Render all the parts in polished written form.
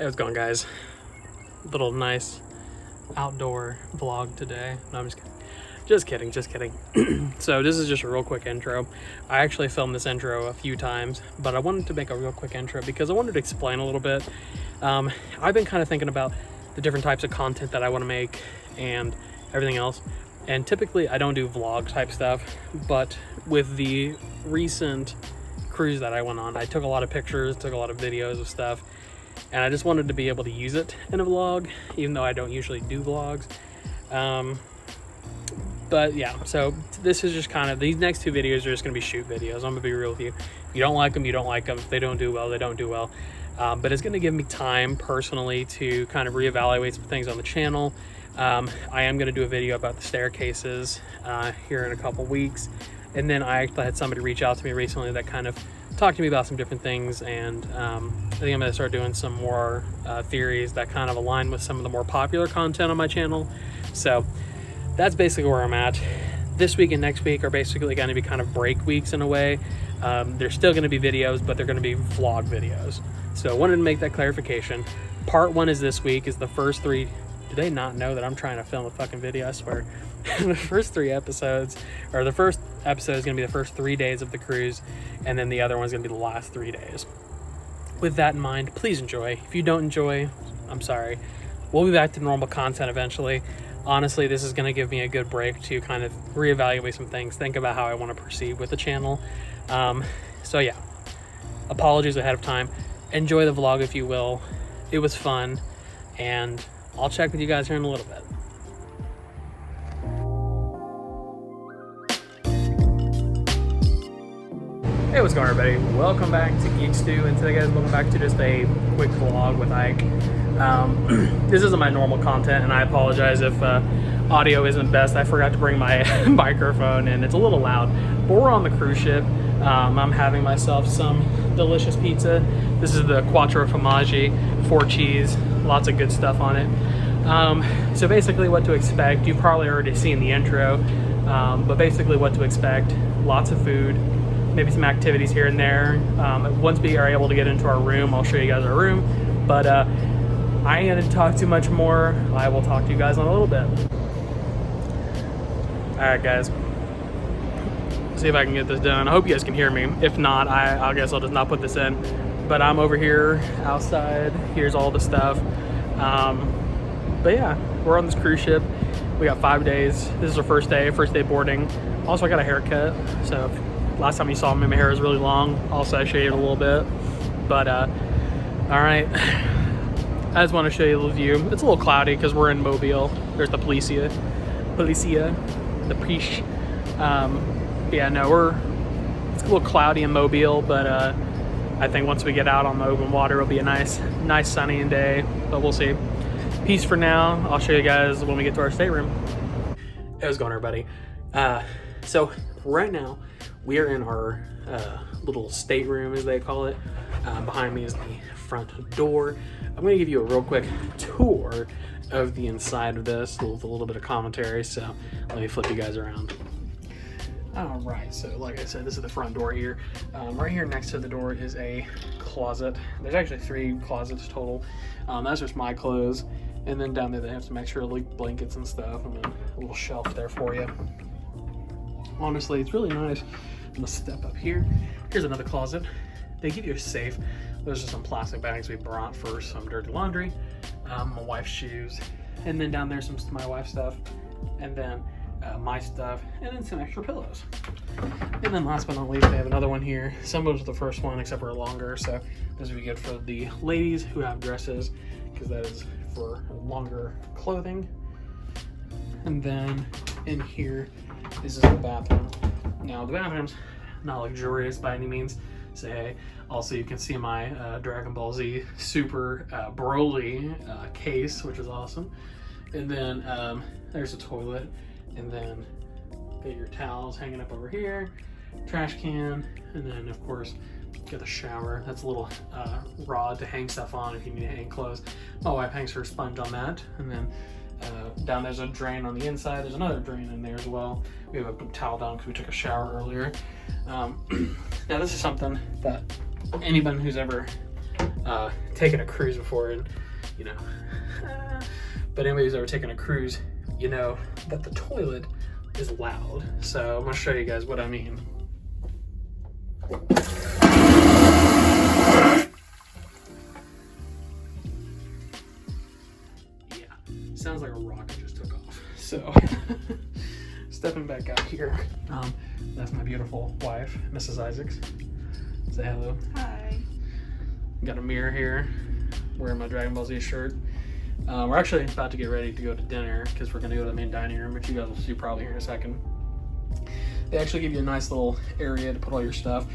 Hey, what's going, guys? Little nice outdoor vlog today. No, I'm just kidding. So this is just a real quick intro. I actually filmed this intro a few times, but I wanted to make a real quick intro because I wanted to explain a little bit. I've been kind of thinking about the different types of content that I want to make and everything else. And typically I don't do vlog type stuff, but with the recent cruise that I went on, I took a lot of pictures, took a lot of videos of stuff, and I just wanted to be able to use it in a vlog, even though I don't usually do vlogs. But yeah, so this is just kind of, these next two videos are just going to be shoot videos. I'm going to be real with you. If you don't like them, you don't like them. If they don't do well, they don't do well. But it's going to give me time personally to kind of reevaluate some things on the channel. I am going to do a video about the staircases here in a couple weeks. And then I actually had somebody reach out to me recently that kind of talked to me about some different things, and I think I'm going to start doing some more theories that kind of align with some of the more popular content on my channel. So that's basically where I'm at. This week and next week are basically going to be kind of break weeks in a way. There's still going to be videos, but they're going to be vlog videos. So I wanted to make that clarification. Part one is this week, is the first three. Do they not know that I'm trying to film a fucking video? I swear. The first three episodes, or the first episode is going to be the first 3 days of the cruise, and then the other one's going to be the last 3 days. With that in mind, please enjoy. If you don't enjoy, I'm sorry. We'll be back to normal content eventually. Honestly, this is going to give me a good break to kind of reevaluate some things, think about how I want to proceed with the channel. So yeah, apologies ahead of time. Enjoy the vlog if you will. It was fun, and I'll check with you guys here in a little bit. Hey, what's going on, everybody? Welcome back to Geek-Stew, and today, guys, welcome back to just a quick vlog with Ike. This isn't my normal content, and I apologize if audio isn't best. I forgot to bring my microphone, and it's a little loud. But we're on the cruise ship. I'm having myself some delicious pizza. This is the Quattro Formaggi, 4 cheese, lots of good stuff on it. So basically what to expect, you've probably already seen the intro, but basically what to expect, lots of food, maybe some activities here and there. Once we are able to get into our room, I'll show you guys our room, but I ain't gonna talk too much more. I will talk to you guys in a little bit. Alright, guys, see if I can get this done. I hope you guys can hear me. If not, I guess I'll just not put this in, but I'm over here outside. Here's all the stuff. But yeah, we're on this cruise ship. We got 5 days. This is our first day boarding. Also, I got a haircut, so last time you saw me, my hair was really long. Also, I shaved a little bit. But, all right. I just want to show you the view. It's a little cloudy because we're in Mobile. There's the Policia, the Preach. Yeah, no, it's a little cloudy in Mobile, but I think once we get out on the open water, it'll be a nice sunny day. But we'll see. Peace for now. I'll show you guys when we get to our stateroom. Hey, what's going on, everybody? So right now, we are in our little stateroom, as they call it. Behind me is the front door. I'm going to give you a real quick tour of the inside of this with a little bit of commentary. So let me flip you guys around. All right, so like I said, this is the front door here. Right here next to the door is a closet. There's actually 3 closets total. That's just my clothes. And then down there they have some extra like blankets and stuff, and then a little shelf there for you. Honestly, it's really nice. I'm gonna step up here. Here's another closet. They give you a safe. Those are some plastic bags we brought for some dirty laundry, my wife's shoes, and then down there's some my wife's stuff, and then my stuff, and then some extra pillows. And then last but not least, they have another one here, similar to the first one except for longer. So this would be good for the ladies who have dresses, because that is for longer clothing. And then in here, this is the bathroom. Now the bathroom's not luxurious by any means. So hey, also you can see my Dragon Ball Z Super BRÜLÉE case, which is awesome. And then there's a toilet, and then got your towels hanging up over here, trash can, and then of course get the shower. That's a little rod to hang stuff on if you need to hang clothes. My wife hangs her sponge on that, and then down there's a drain on the inside. There's another drain in there as well. We have a towel down because we took a shower earlier. Now this is something that anyone who's ever taken a cruise before, and you know, but anybody who's ever taken a cruise, you know that the toilet is loud. So I'm gonna show you guys what I mean. Yeah, sounds like a rocket just took off. So stepping back out here, that's my beautiful wife, Mrs. Isaacs. Say hello. Hi. Got a mirror here, wearing my Dragon Ball Z shirt. We're actually about to get ready to go to dinner because we're going to go to the main dining room, which you guys will see probably here in a second. They actually give you a nice little area to put all your stuff.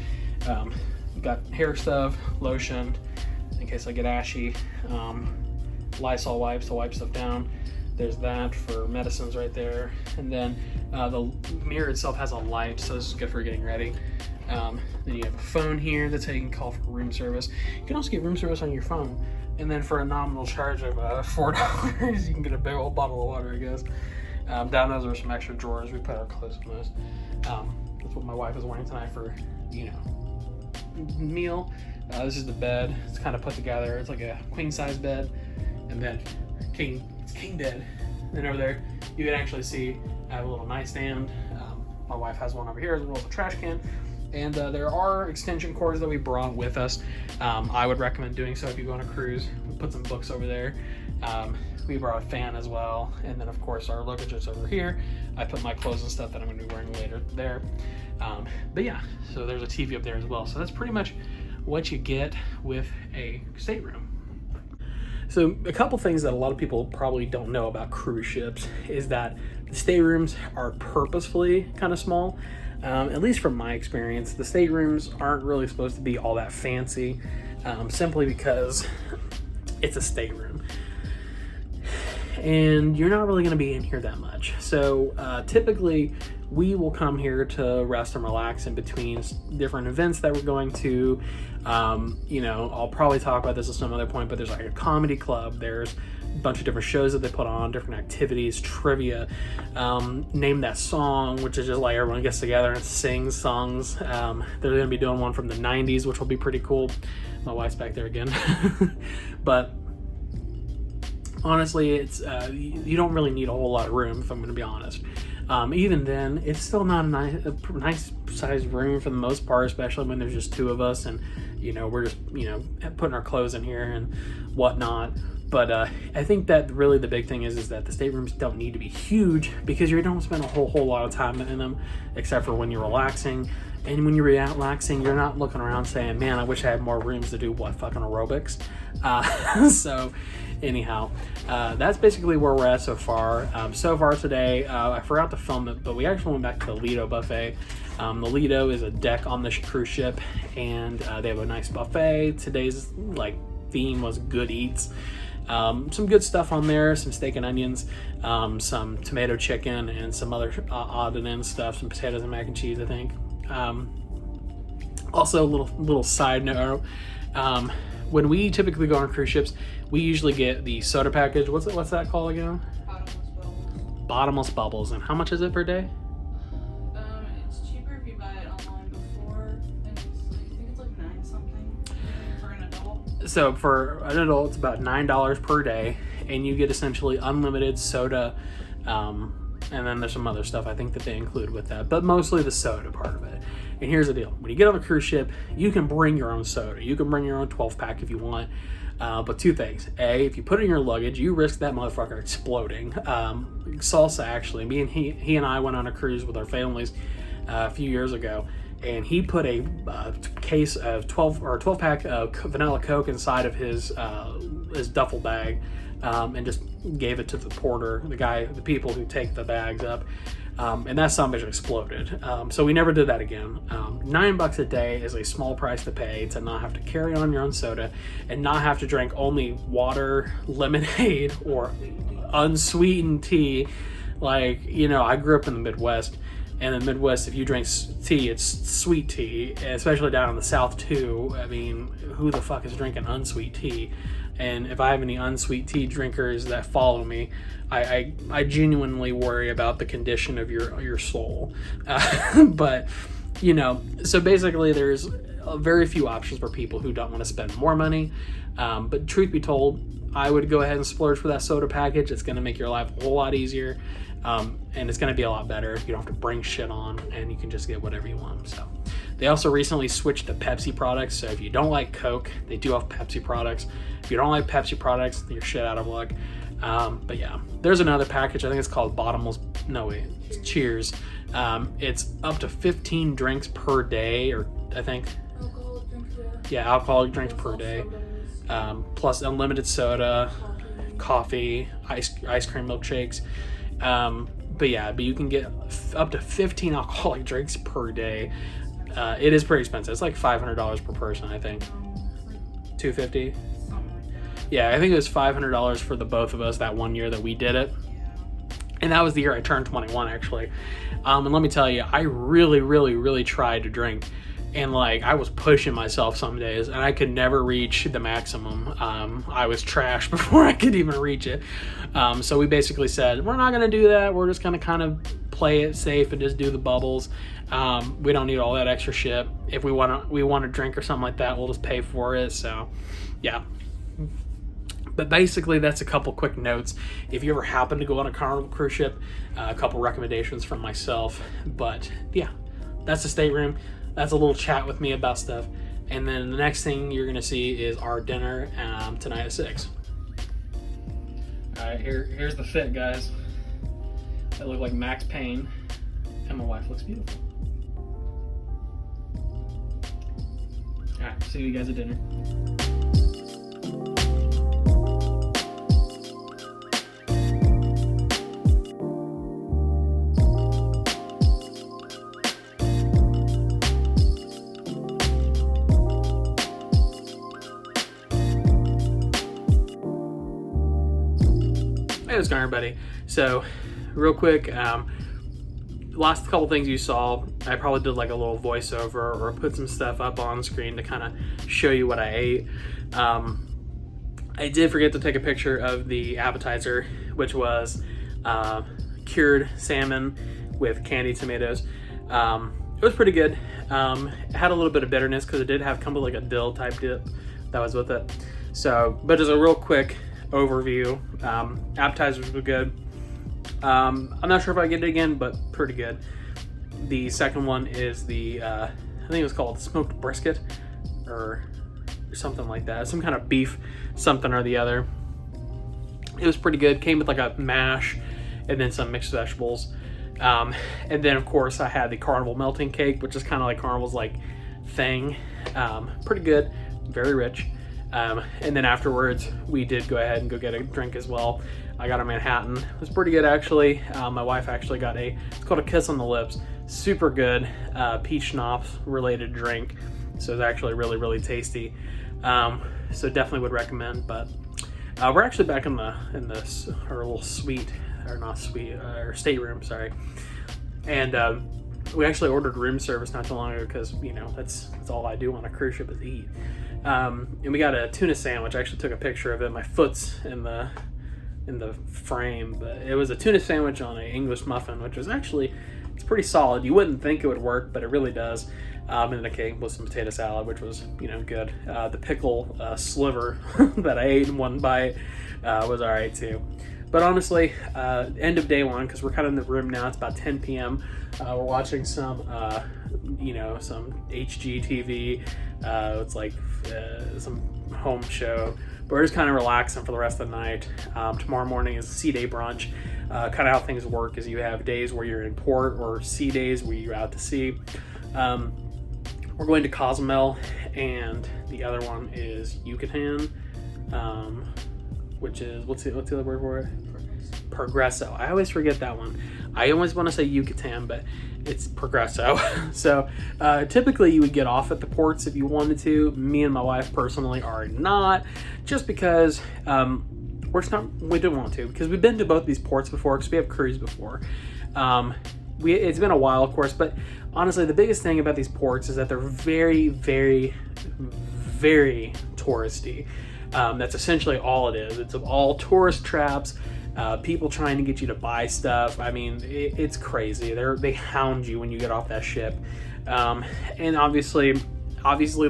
You got hair stuff, lotion, in case I get ashy, Lysol wipes to wipe stuff down. There's that for medicines right there. And then the mirror itself has a light, so this is good for getting ready. Then you have a phone here, that's how you can call for room service. You can also get room service on your phone. And then for a nominal charge of $4, you can get a big old bottle of water, I guess. Down those are some extra drawers. We put our clothes in those. That's what my wife is wearing tonight for, you know, meal. This is the bed. It's kind of put together. It's like a queen size bed. And then it's king bed. Then over there, you can actually see I have a little nightstand. My wife has one over here as well as a trash can. And there are extension cords that we brought with us. I would recommend doing so if you go on a cruise. We'll put some books over there. We brought a fan as well. And then of course our luggage is over here. I put my clothes and stuff that I'm gonna be wearing later there. But yeah, so there's a TV up there as well. So that's pretty much what you get with a stateroom. So a couple things that a lot of people probably don't know about cruise ships is that the staterooms are purposefully kind of small. At least from my experience, the staterooms aren't really supposed to be all that fancy, simply because it's a stateroom. And you're not really going to be in here that much. So typically we will come here to rest and relax in between different events that we're going to. You know, I'll probably talk about this at some other point, but there's like a comedy club. There's a bunch of different shows that they put on, different activities, trivia, Name That Song, which is just like everyone gets together and sings songs. They're going to be doing one from the 90s, which will be pretty cool. My wife's back there again. But honestly, it's you don't really need a whole lot of room, if I'm going to be honest. Even then, it's still not a nice sized room for the most part, especially when there's just two of us and, you know, we're just, you know, putting our clothes in here and whatnot. But I think that really the big thing is that the staterooms don't need to be huge because you don't spend a whole lot of time in them, except for when you're relaxing. And when you're relaxing, you're not looking around saying, man, I wish I had more rooms to do fucking aerobics. So anyhow, that's basically where we're at so far. So far today, I forgot to film it, but we actually went back to the Lido buffet. The Lido is a deck on the cruise ship, and they have a nice buffet. Today's like theme was good eats. Some good stuff on there, some steak and onions, some tomato chicken, and some other odd and end stuff, some potatoes and mac and cheese, I think. Also, a little side note, when we typically go on cruise ships, we usually get the soda package. What's that called again? Bottomless bubbles. Bottomless bubbles. And how much is it per day? It's cheaper if you buy it online before, and I think it's like $9 something for an adult. So for an adult, it's about $9 per day, and you get essentially unlimited soda. And then there's some other stuff I think that they include with that, but mostly the soda part of it. And here's the deal. When you get on a cruise ship, you can bring your own soda. You can bring your own 12-pack if you want. But two things. A, if you put it in your luggage, you risk that motherfucker exploding. Salsa, actually, he and I went on a cruise with our families a few years ago, and he put a case of 12-pack of vanilla Coke inside of his duffel bag, and just gave it to the porter, the people who take the bags up. And that sumbitch exploded. So we never did that again. $9 a day is a small price to pay to not have to carry on your own soda and not have to drink only water, lemonade, or unsweetened tea. Like, you know, I grew up in the Midwest, and in the Midwest, if you drink tea, it's sweet tea, especially down in the South too. I mean, who the fuck is drinking unsweet tea? And if I have any unsweet tea drinkers that follow me, I genuinely worry about the condition of your soul. But, you know, so basically there's very few options for people who don't want to spend more money. But truth be told, I would go ahead and splurge for that soda package. It's going to make your life a whole lot easier, and it's going to be a lot better. You don't have to bring shit on, and you can just get whatever you want. So they also recently switched to Pepsi products. So if you don't like Coke, they do have Pepsi products. If you don't like Pepsi products, you're shit out of luck. But yeah, there's another package. I think it's called Cheers. It's up to 15 drinks per day, or I think. Alcoholic drinks, Yeah, alcoholic drinks per day. Plus unlimited soda, coffee, ice cream milkshakes. But you can get up to 15 alcoholic drinks per day. It is pretty expensive. It's like $500 per person, I think. $250. Yeah, I think it was $500 for the both of us that one year that we did it. And that was the year I turned 21, actually. And let me tell you, I really, really, really tried to drink. And like, I was pushing myself some days, and I could never reach the maximum. I was trash before I could even reach it. So we basically said, we're not going to do that. We're just going to kind of play it safe and just do the bubbles. We don't need all that extra shit. If we want to drink or something like that, we'll just pay for it. So yeah. But basically, that's a couple quick notes. If you ever happen to go on a Carnival cruise ship, a couple recommendations from myself. But yeah, that's the stateroom. That's a little chat with me about stuff. And then the next thing you're going to see is our dinner tonight at 6. All right, here's the fit, guys. I look like Max Payne, and my wife looks beautiful. All right, see you guys at dinner. Hey, what's going on, everybody? So, real quick, last couple things you saw, I probably did like a little voiceover or put some stuff up on screen to kind of show you what I ate. I did forget to take a picture of the appetizer, which was cured salmon with candied tomatoes. It was pretty good. It had a little bit of bitterness because it did have kind of like a dill type dip that was with it. So, but as a real quick overview, appetizers were good. I'm not sure if I get it again, but pretty good. The second one is the I think it was called smoked brisket or something like that, some kind of beef something or the other. It was pretty good. Came with like a mash and then some mixed vegetables, and then of course I had the Carnival melting cake, which is kind of like Carnival's like thing. Pretty good, very rich. And then afterwards, we did go ahead and go get a drink as well. I got a Manhattan. It was pretty good, actually. My wife actually got it's called a Kiss on the Lips. Super good peach schnapps related drink. So it's actually really, really tasty. So definitely would recommend. But we're actually back in our little suite, or not suite, our stateroom, sorry. And we actually ordered room service not too long ago because, you know, that's all I do on a cruise ship is eat. And we got a tuna sandwich. I actually took a picture of it. My foot's in the frame, but it was a tuna sandwich on an English muffin, which was actually, it's pretty solid. You wouldn't think it would work, but it really does. And then a cake with some potato salad, which was, you know, good. The pickle sliver that I ate in one bite was all right too. But honestly, end of day one, because we're kind of in the room now. It's about 10 p.m. We're watching some, some HGTV. It's like some home show. But we're just kind of relaxing for the rest of the night. Tomorrow morning is sea day brunch. Kind of how things work is you have days where you're in port or sea days where you're out to sea. We're going to Cozumel, and the other one is Yucatan, which is, what's the other word for it? Progreso. I always forget that one. I always want to say Yucatan, but it's Progreso. So typically you would get off at the ports if you wanted to. Me and my wife personally are not, just because we don't want to, because we've been to both these ports before, because we have cruised before. It's been a while, of course, but honestly, the biggest thing about these ports is that they're very, very, very touristy. That's essentially all it is. It's all tourist traps, people trying to get you to buy stuff. I mean, it's crazy. They hound you when you get off that ship. And obviously, Obviously,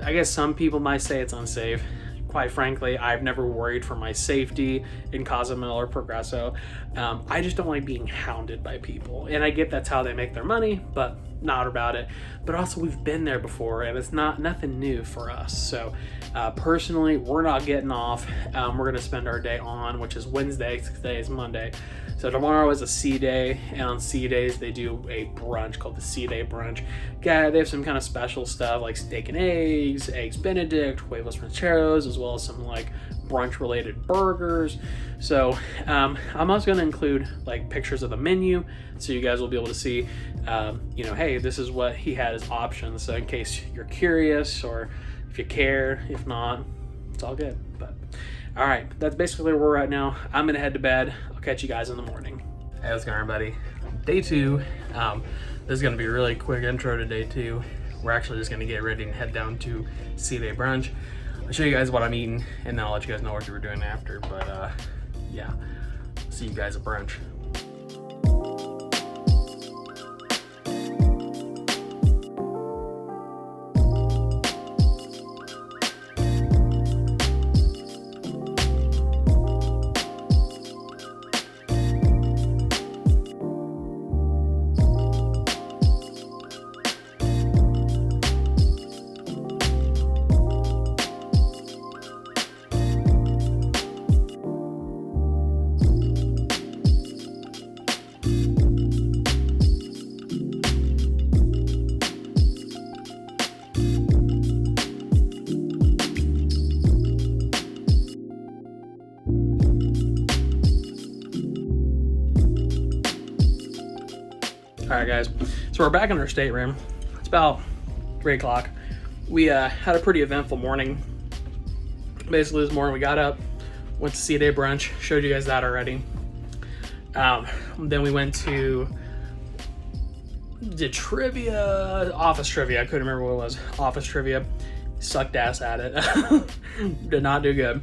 I guess some people might say it's unsafe. Quite frankly, I've never worried for my safety in Cozumel or Progresso. I just don't like being hounded by people. And I get that's how they make their money, but not about it. But also, we've been there before, and it's nothing new for us. So personally, we're not getting off. We're going to spend our day on, which is Wednesday. Today is Monday. So tomorrow is a C day, and on C days they do a brunch called the C day brunch. Yeah, they have some kind of special stuff like steak and eggs Benedict, huevos rancheros, as well as some like brunch related burgers. So I'm also going to include like pictures of the menu, so you guys will be able to see, hey, this is what he had as options. So in case you're curious or if you care, if not, it's all good. But all right, that's basically where we're at now. I'm gonna head to bed. I'll catch you guys in the morning. Hey, what's going on, everybody? Day 2. This is gonna be a really quick intro to day 2. We're actually just gonna get ready and head down to C-Day brunch. I'll show you guys what I'm eating, and then I'll let you guys know what we're doing after. But yeah, see you guys at brunch. All right, guys, so we're back in our stateroom. It's about 3 o'clock. We had a pretty eventful morning. Basically, this morning we got up, went to C-Day brunch, showed you guys that already. Then we went to office trivia. I couldn't remember what it was. Office trivia. Sucked ass at it. Did not do good.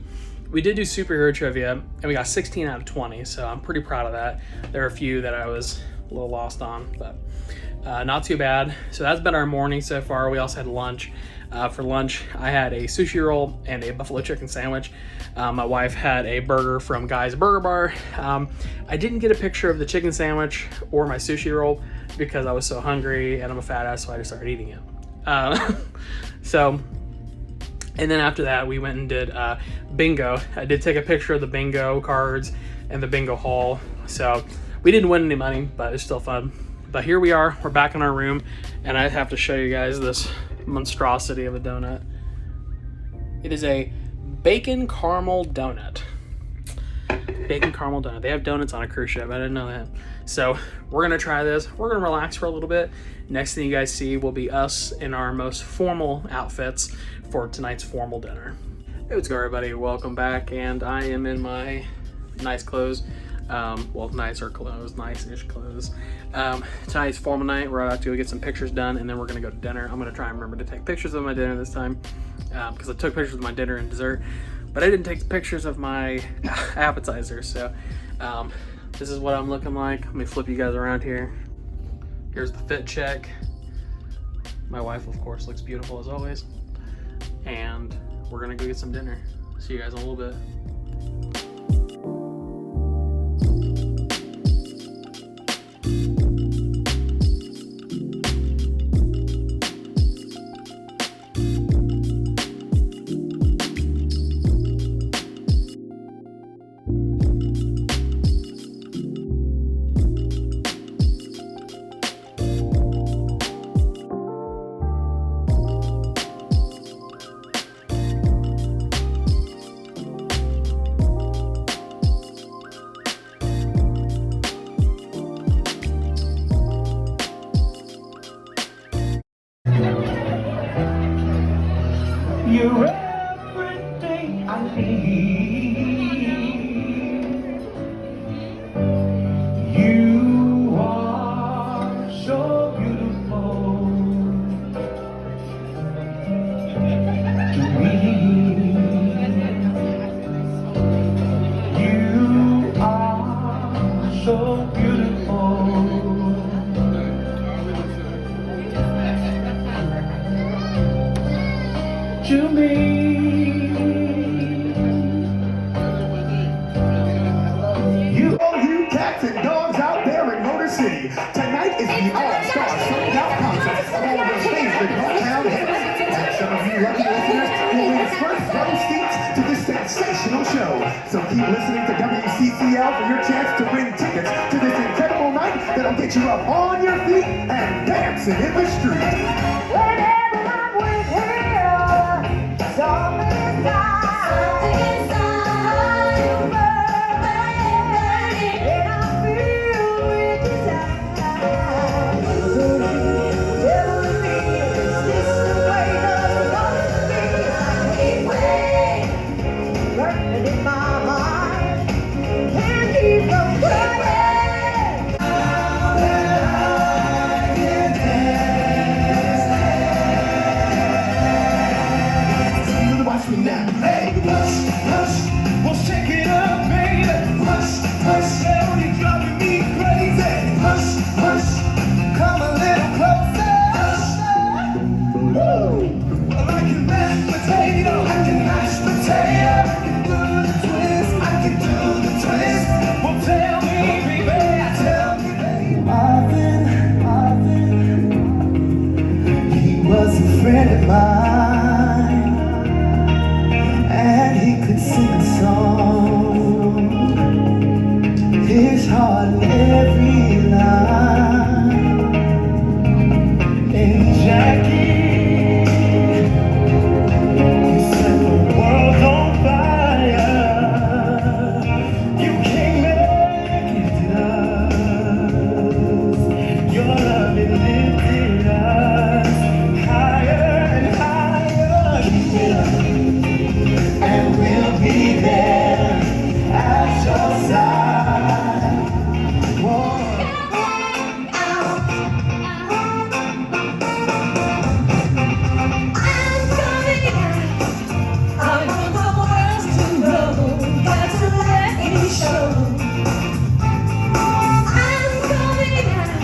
We did do superhero trivia, and we got 16 out of 20, so I'm pretty proud of that. There are a few that I was a little lost on, but not too bad. So that's been our morning so far. We also had lunch. For lunch, I had a sushi roll and a buffalo chicken sandwich. My wife had a burger from Guy's Burger Bar. I didn't get a picture of the chicken sandwich or my sushi roll because I was so hungry and I'm a fat ass, so I just started eating it. And then after that, we went and did bingo. I did take a picture of the bingo cards and the bingo hall. So we didn't win any money, but it's still fun. But here we are, we're back in our room, and I have to show you guys this monstrosity of a donut. It is a bacon caramel donut. Bacon caramel donut. They have donuts on a cruise ship, I didn't know that. So we're gonna try this. We're gonna relax for a little bit. Next thing you guys see will be us in our most formal outfits for tonight's formal dinner. Hey, what's going on, everybody? Welcome back, and I am in my nice clothes. Nicer clothes, nice-ish clothes. Tonight's formal night. We're about to go get some pictures done, and then we're gonna go to dinner. I'm gonna try and remember to take pictures of my dinner this time, because I took pictures of my dinner and dessert, but I didn't take pictures of my appetizers. So this is what I'm looking like. Let me flip you guys around here. Here's the fit check. My wife, of course, looks beautiful as always. And we're gonna go get some dinner. See you guys in a little bit. Tonight is the all-star sold-out concert of all of their favorite hometown hits. And some of you lucky listeners will win first row seats to this sensational show. So keep listening to WCCL for your chance to win tickets to this incredible night that'll get you up on your feet and dancing in the street. Whenever I'm with him, something inside you burning, and I feel with desire. Telling me, is this the way love supposed to be? I keep waiting, burning in my heart, can't keep from crying. Watch me now. Hey, hush, hush, we'll shake it up, baby. Hush, hush, melody driving me crazy. Hush, hush, come a little closer. Hush, woo. Well, I can mash potato, I can mash potato. I can do the twist, I can do the twist. Well, tell me, baby, tell me, baby. Marvin, he was a friend of mine. And he could sing a song, his heart in every line. And Jackie, you set the world on fire. You can't make it us. Your love it lifted us higher and higher. Keep it up. And we'll be there at your side. Whoa. I'm coming out. I want the world to know. Got to let me show. I'm coming out.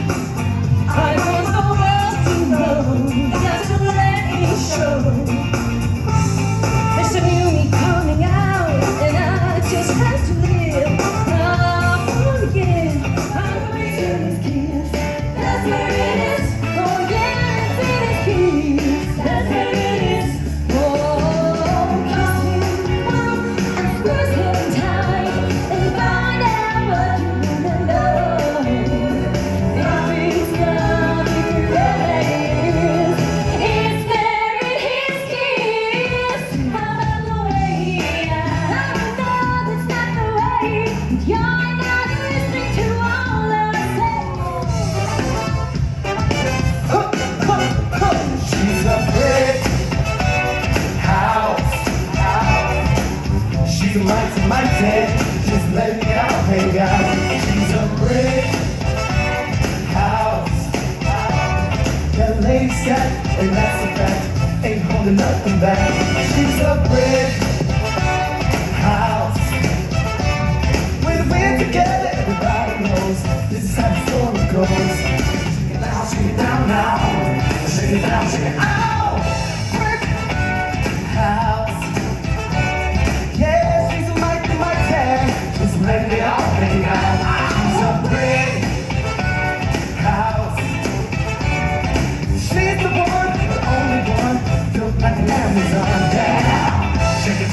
I want the world to know. Got to let me show. There's a new me coming out, and I just have to live. Oh yeah, I'm in his kiss. That's where it is. Oh yeah, it's in his kiss. That's where it is. Oh, kiss him and squeeze him tight and find out what you really know. If it's love, if it really is, it's there in his kiss. How about the way? I know that's not the way. You're not listening to all I say. She's a brick house. She's a mighty, just let me out, hang out. She's a brick house. That lady set, and that's a fact. Ain't holding nothing back. She's a brick house. When we're together, everybody knows this is how the story goes. Shake it down now. Shake it down, shake it out. Brick house. Yeah, she's a mighty. Just let me all hang out. She's a brick house. She's the one, the only one, built like an Amazon. Yeah. Shake it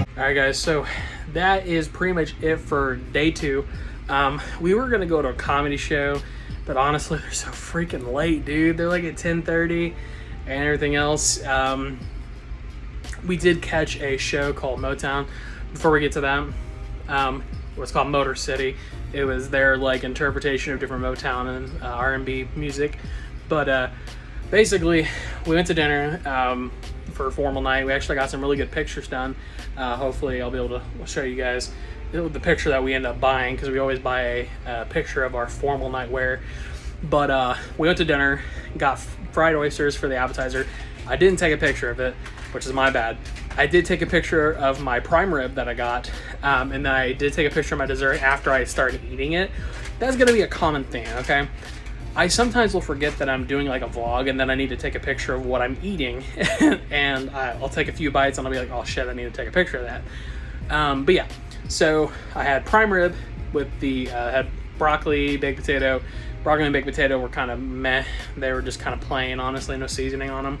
All right, guys, so that is pretty much it for day 2. We were gonna go to a comedy show, but honestly, they're so freaking late, dude. They're like at 10:30 and everything else. We did catch a show called Motown. Before we get to that, it was called Motor City. It was their like interpretation of different Motown and R&B music. But basically, we went to dinner for a formal night. We actually got some really good pictures done. Hopefully, I'll be able to show you guys the picture that we end up buying, because we always buy a picture of our formal night wear. But we went to dinner, got fried oysters for the appetizer. I didn't take a picture of it, which is my bad. I did take a picture of my prime rib that I got, and then I did take a picture of my dessert after I started eating it. That's gonna be a common thing, okay? I sometimes will forget that I'm doing like a vlog, and then I need to take a picture of what I'm eating, and I'll take a few bites and I'll be like, oh shit, I need to take a picture of that. But yeah, so I had prime rib with the, had broccoli, baked potato. Broccoli and baked potato were kind of meh. They were just kind of plain, honestly, no seasoning on them.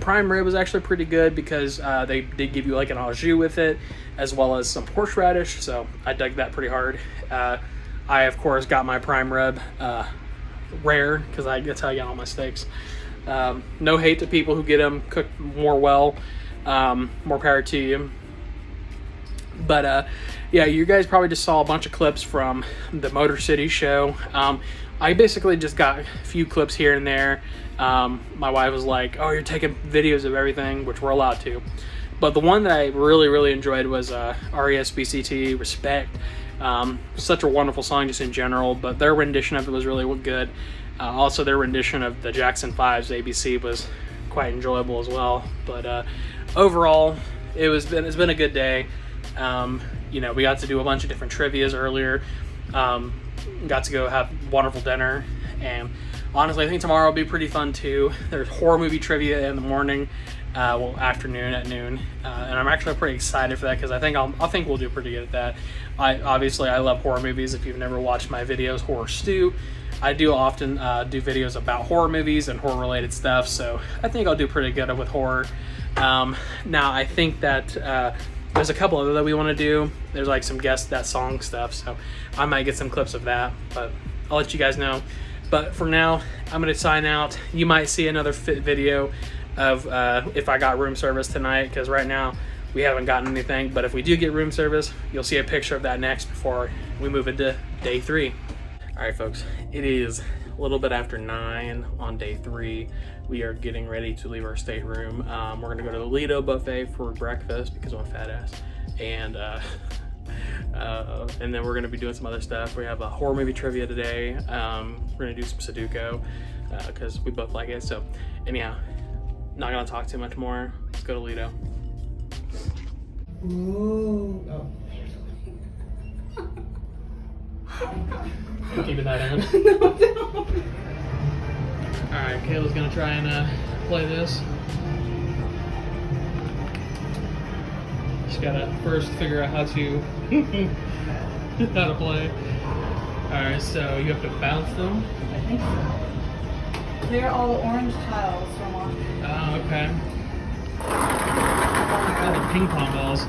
Prime rib was actually pretty good because they did give you like an au jus with it, as well as some horseradish, so I dug that pretty hard. I, of course, got my prime rib rare, because that's how I get all my steaks. No hate to people who get them cooked more well. More power to you. But yeah, you guys probably just saw a bunch of clips from the Motor City show. I basically just got a few clips here and there. My wife was like, oh, you're taking videos of everything, which we're allowed to. But the one that I really enjoyed was R.E.S.P.C.T. Respect. Such a wonderful song just in general, but their rendition of it was really good. Also, their rendition of the Jackson 5's ABC was quite enjoyable as well. But overall, it's been a good day. You know, we got to do a bunch of different trivias earlier. Got to go have wonderful dinner, and honestly, I think tomorrow will be pretty fun too. There's horror movie trivia in the morning, afternoon at noon, and I'm actually pretty excited for that, because I think we'll do pretty good at that. I love horror movies. If you've never watched my videos, Horror Stew, I do often do videos about horror movies and horror related stuff, so I think I'll do pretty good with horror. Now I think that there's a couple other that we want to do. There's like some guest that song stuff, so I might get some clips of that, but I'll let you guys know. But for now, I'm going to sign out. You might see another video of if I got room service tonight, because right now we haven't gotten anything. But if we do get room service, you'll see a picture of that next before we move into day 3. All right, folks, it is a little bit after 9 on day 3. We are getting ready to leave our stateroom. We're going to go to the Lido buffet for breakfast because I'm a fat ass. And then we're going to be doing some other stuff. We have a horror movie trivia today. We're going to do some Sudoku because we both like it. So anyhow, not going to talk too much more. Let's go to Lido. Ooh. Oh. Keeping that in. No. Alright, Kayla's gonna try and play this. Just gotta first figure out how to play. Alright, so you have to bounce them. I think so. They're all the orange tiles from off. Oh, okay. Oh, the ping pong balls.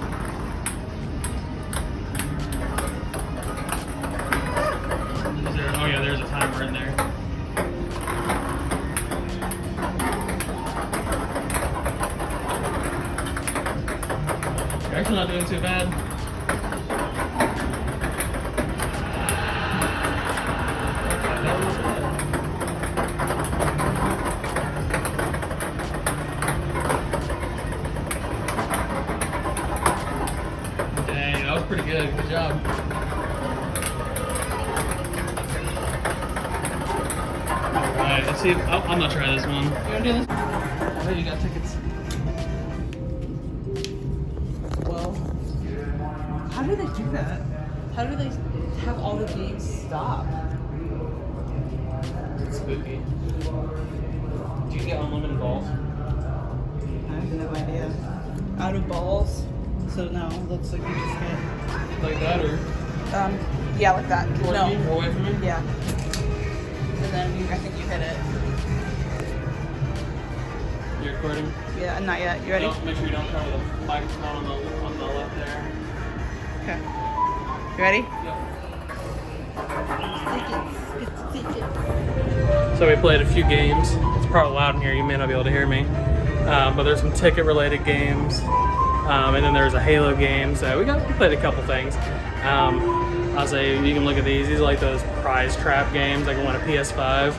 Oh yeah, there's a timer in there. You're actually not doing too bad. Dang, that was pretty good. Good job. Alright, let's see. I'm not trying this one. You wanna do this? Oh, you got tickets. Well, how do they do that? How do they have all the games stop? It's spooky. Do you get unlimited balls? I have no idea. Out of balls? So no, it looks like you just hit. Like that, or Yeah, like that. towards No. me, or away from me? Yeah. And then I think you hit it. You're recording? Yeah, not yet. You ready? Make sure you don't cover the microphone on the Okay. You ready? So we played a few games. It's probably loud in here. You may not be able to hear me. But there's some ticket-related games. And then there's a Halo game. So we played a couple things. I'll say you can look at these. These are like those prize trap games. I can win a PS5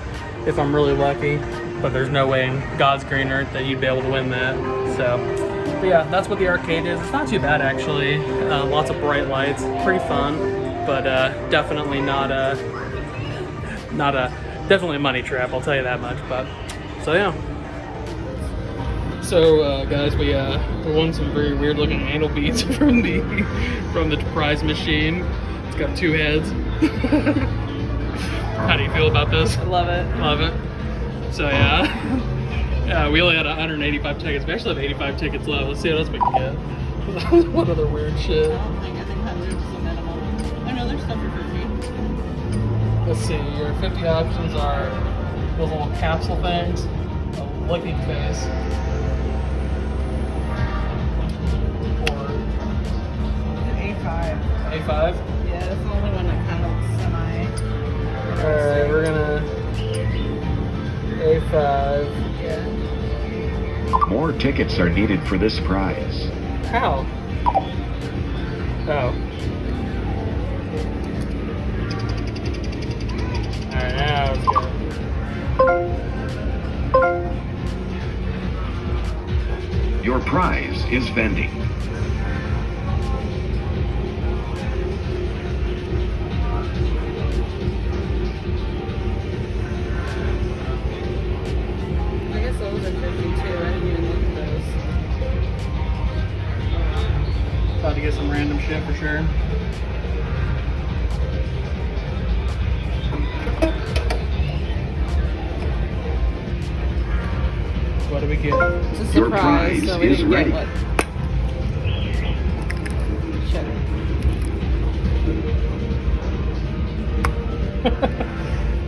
if I'm really lucky. But there's no way in God's green earth that you'd be able to win that. So, but yeah, that's what the arcade is. It's not too bad actually. Lots of bright lights, pretty fun, but definitely not a definitely a money trap. I'll tell you that much. But so yeah. So guys, we won some very weird looking anal beads from the prize machine. It's got 2 heads. How do you feel about this? I love it. Love it. So yeah, yeah, we only had 185 tickets. We actually have 85 tickets left. Let's see what else we can get. What other weird shit? I think 100 is the minimum. I know there's stuff for 50. Let's see. Your 50 options are those little capsule things, a licking face, or A5. A5. Yeah, that's the only one that kind of looks semi. All right, we're gonna A5. Yeah. More tickets are needed for this prize. How? Oh. Alright, now let's go. Your prize is vending. I guess those are 50 too. I didn't even look at those. About to get some random shit for sure. What do we get? It's a Your surprise, prize so we is didn't ready. get what.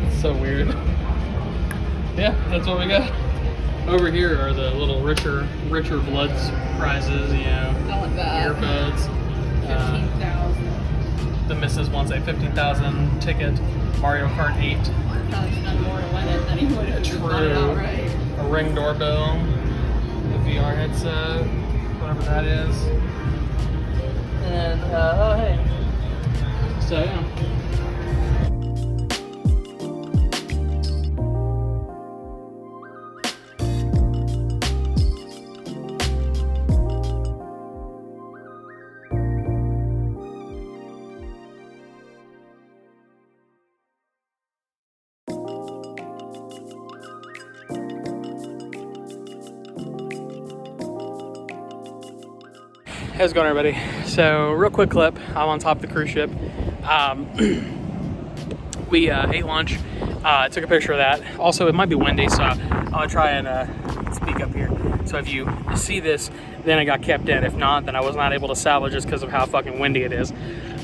It's so weird. Yeah, that's what we got. Over here are the little richer bloods prizes, you know, I want that. earbuds. 15,000. The missus wants a 15,000 ticket Mario Kart 8. Probably spend more to win it than he would if he True. bought it outright. A Ring doorbell, the VR headset, whatever that is. And oh hey. So yeah. How's it going, everybody? So, real quick clip. I'm on top of the cruise ship. We ate lunch. Took a picture of that. Also, it might be windy, so I'm gonna try and speak up here. So if you see this, then it got kept in. If not, then I was not able to salvage just because of how fucking windy it is.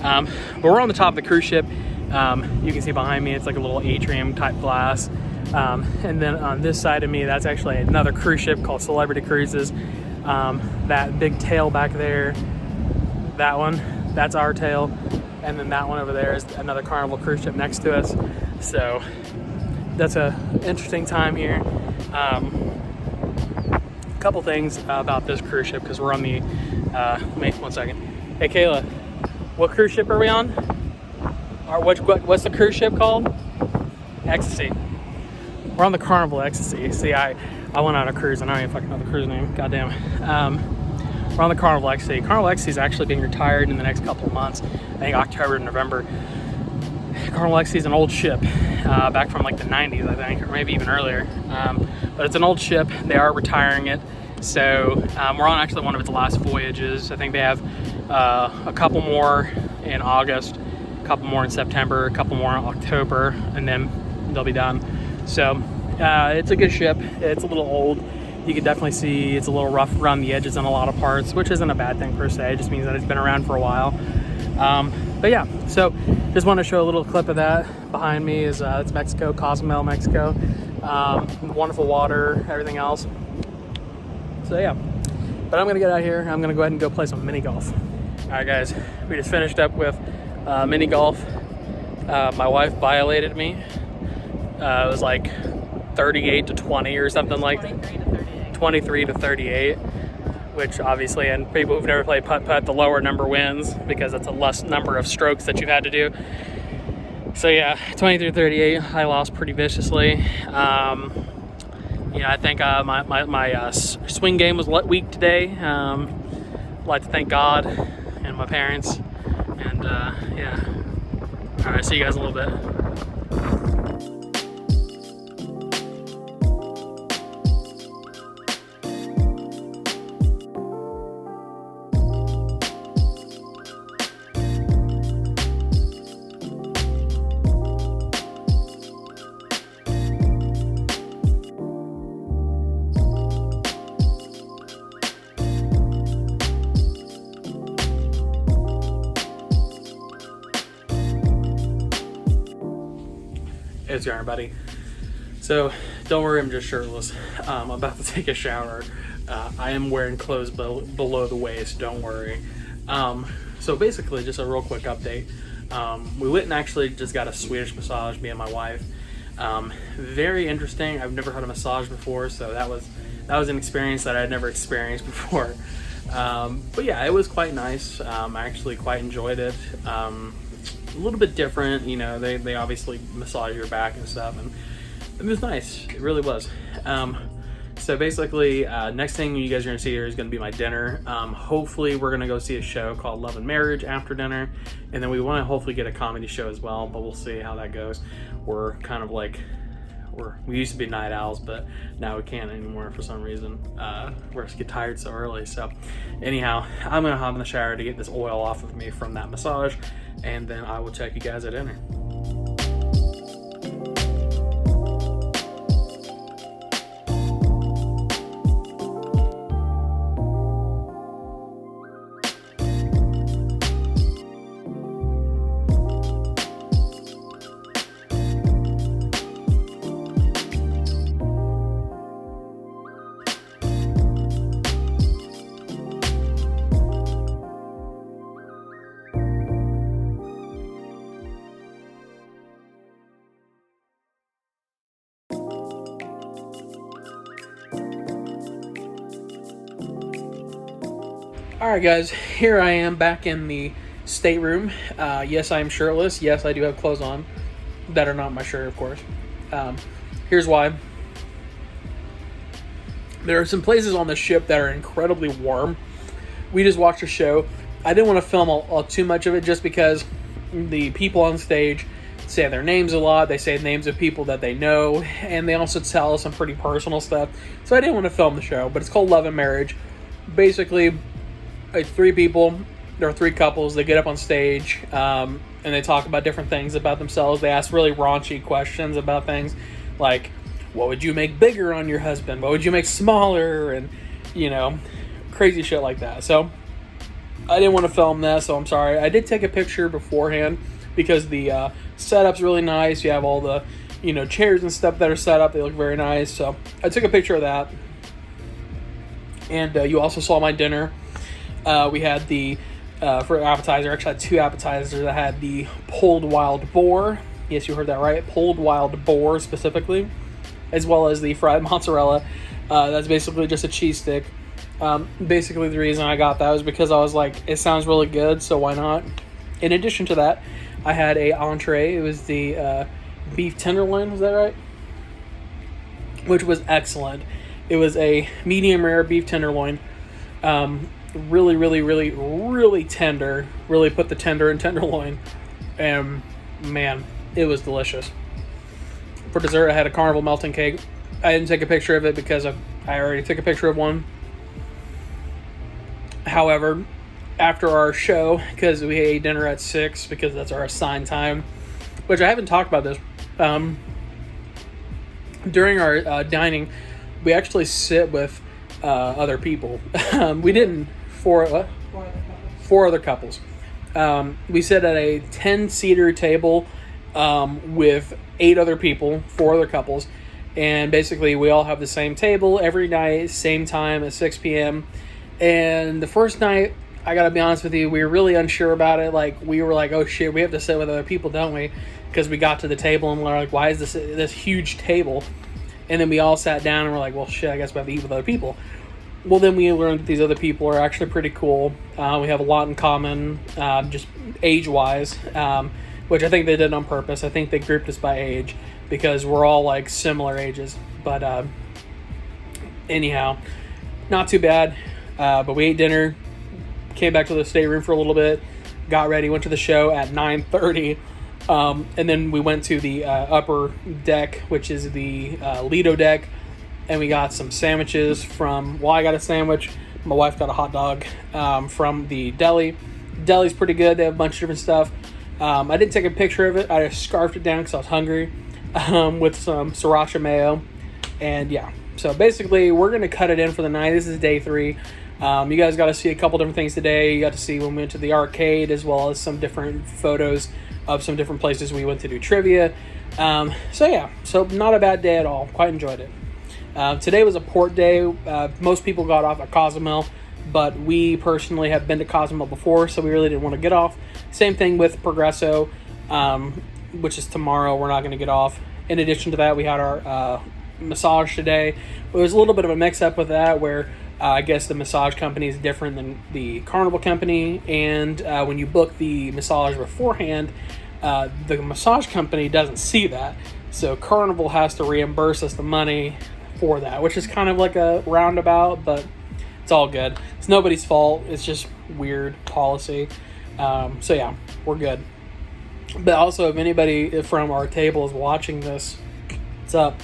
But we're on the top of the cruise ship. You can see behind me, it's like a little atrium type glass. And then on this side of me, that's actually another cruise ship called Celebrity Cruises. That big tail back there, that one, that's our tail. And then that one over there is another Carnival cruise ship next to us. So that's a interesting time here. A couple things about this cruise ship, because we're on the, wait 1 second. Hey Kayla, what cruise ship are we on? Or what's the cruise ship called? Ecstasy. We're on the Carnival Ecstasy. See, I went on a cruise and I don't even fucking know the cruise name. Goddamn. We're on the Carnival Ecstasy. Carnival Ecstasy is actually being retired in the next couple of months. I think October to November. Carnival Ecstasy is an old ship, back from like the 90s, I think, or maybe even earlier. But it's an old ship. They are retiring it. So we're on actually one of its last voyages. I think they have a couple more in August, a couple more in September, a couple more in October, and then they'll be done. So it's a good ship. It's a little old. You can definitely see it's a little rough around the edges on a lot of parts, which isn't a bad thing per se. It just means that it's been around for a while. But yeah, so just want to show a little clip of that. Behind me is it's Mexico, Cozumel, Mexico. Wonderful water, everything else. So yeah, but I'm gonna get out of here. I'm gonna go ahead and go play some mini golf. All Alright guys, we just finished up with mini golf. My wife violated me. It was like 38 to 20 or something like that. 23 to 38, which obviously, and people who've never played putt-putt, the lower number wins because it's a less number of strokes that you've had to do. So yeah, 23 to 38, I lost pretty viciously. I think my swing game was weak today. I'd like to thank God and my parents, and yeah. All right, see you guys in a little bit. It's going, everybody. So don't worry, I'm just shirtless. I'm about to take a shower. I am wearing clothes below the waist, don't worry. So basically, just a real quick update. We went and actually just got a Swedish massage, me and my wife. Very interesting. I've never had a massage before, so that was an experience that I had never experienced before. But yeah, it was quite nice. I actually quite enjoyed it. A little bit different, they obviously massage your back and stuff, and it was nice. It really was. So basically, next thing you guys are gonna see here is gonna be my dinner. Hopefully we're gonna go see a show called Love and Marriage after dinner, and then we want to hopefully get a comedy show as well, but we'll see how that goes. We're kind of like, we used to be night owls, but now we can't anymore for some reason. We just get tired so early. So anyhow, I'm gonna hop in the shower to get this oil off of me from that massage, and then I will check you guys at dinner. Alright guys, here I am back in the stateroom. Yes, I am shirtless. Yes, I do have clothes on that are not my shirt, of course. Here's why. There are some places on the ship that are incredibly warm. We just watched a show. I didn't want to film all too much of it just because the people on stage say their names a lot. They say names of people that they know, and they also tell some pretty personal stuff. So I didn't want to film the show, but it's called Love and Marriage. Basically, it's three people, there are three couples, they get up on stage, and they talk about different things about themselves. They ask really raunchy questions about things, like, what would you make bigger on your husband? What would you make smaller? And, crazy shit like that. So, I didn't want to film that, so I'm sorry. I did take a picture beforehand, because the setup's really nice. You have all the, chairs and stuff that are set up. They look very nice. So, I took a picture of that. And you also saw my dinner. We had the, for appetizer, actually had two appetizers. I had the pulled wild boar. Yes, you heard that right. Pulled wild boar specifically. As well as the fried mozzarella. That's basically just a cheese stick. Basically the reason I got that was because I was like, it sounds really good, so why not? In addition to that, I had a entree. It was the beef tenderloin, was that right? Which was excellent. It was a medium rare beef tenderloin. Really, really, really, really tender. Really put the tender in tenderloin. And man, it was delicious. For dessert, I had a Carnival melting cake. I didn't take a picture of it because I already took a picture of one. However, after our show, because we ate dinner at 6, because that's our assigned time, which I haven't talked about this. During our dining, we actually sit with other people. We didn't. Four other couples. We sit at a 10-seater table with 8 other people, 4 other couples, and basically we all have the same table every night, same time at 6 p.m. And the first night, I gotta be honest with you, we were really unsure about it. Like, we were like, oh shit, we have to sit with other people, don't we? Because we got to the table and we're like, why is this huge table? And then we all sat down and we're like, well, shit, I guess we have to eat with other people. Well, then we learned that these other people are actually pretty cool. We have a lot in common, just age-wise, which I think they did on purpose. I think they grouped us by age because we're all like similar ages. But anyhow, not too bad. But we ate dinner, came back to the stateroom for a little bit, got ready, went to the show at 9:30. And then we went to the upper deck, which is the Lido deck, and we got some sandwiches from, well, I got a sandwich, my wife got a hot dog from the deli. Deli's pretty good, they have a bunch of different stuff. I didn't take a picture of it, I just scarfed it down because I was hungry, with some sriracha mayo. And yeah, so basically we're going to cut it in for the night. This is day 3. You guys got to see a couple different things today. You got to see when we went to the arcade, as well as some different photos of some different places we went to do trivia. So yeah, so not a bad day at all. Quite enjoyed it. Today was a port day. Most people got off at Cozumel, but we personally have been to Cozumel before, so we really didn't want to get off. Same thing with Progresso, which is tomorrow. We're not going to get off. In addition to that, we had our massage today. There was a little bit of a mix-up with that, where I guess the massage company is different than the Carnival company, and when you book the massage beforehand, the massage company doesn't see that, so Carnival has to reimburse us the money for that, which is kind of like a roundabout, but it's all good. It's nobody's fault. It's just weird policy. So yeah, we're good. But also, if anybody from our table is watching this, what's up?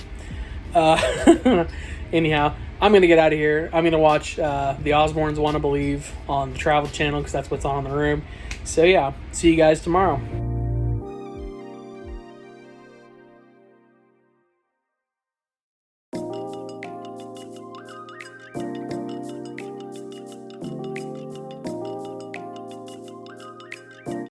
Anyhow, I'm going to get out of here. I'm going to watch the Osbournes Wanna Believe on the Travel Channel because that's what's on in the room. So yeah, see you guys tomorrow.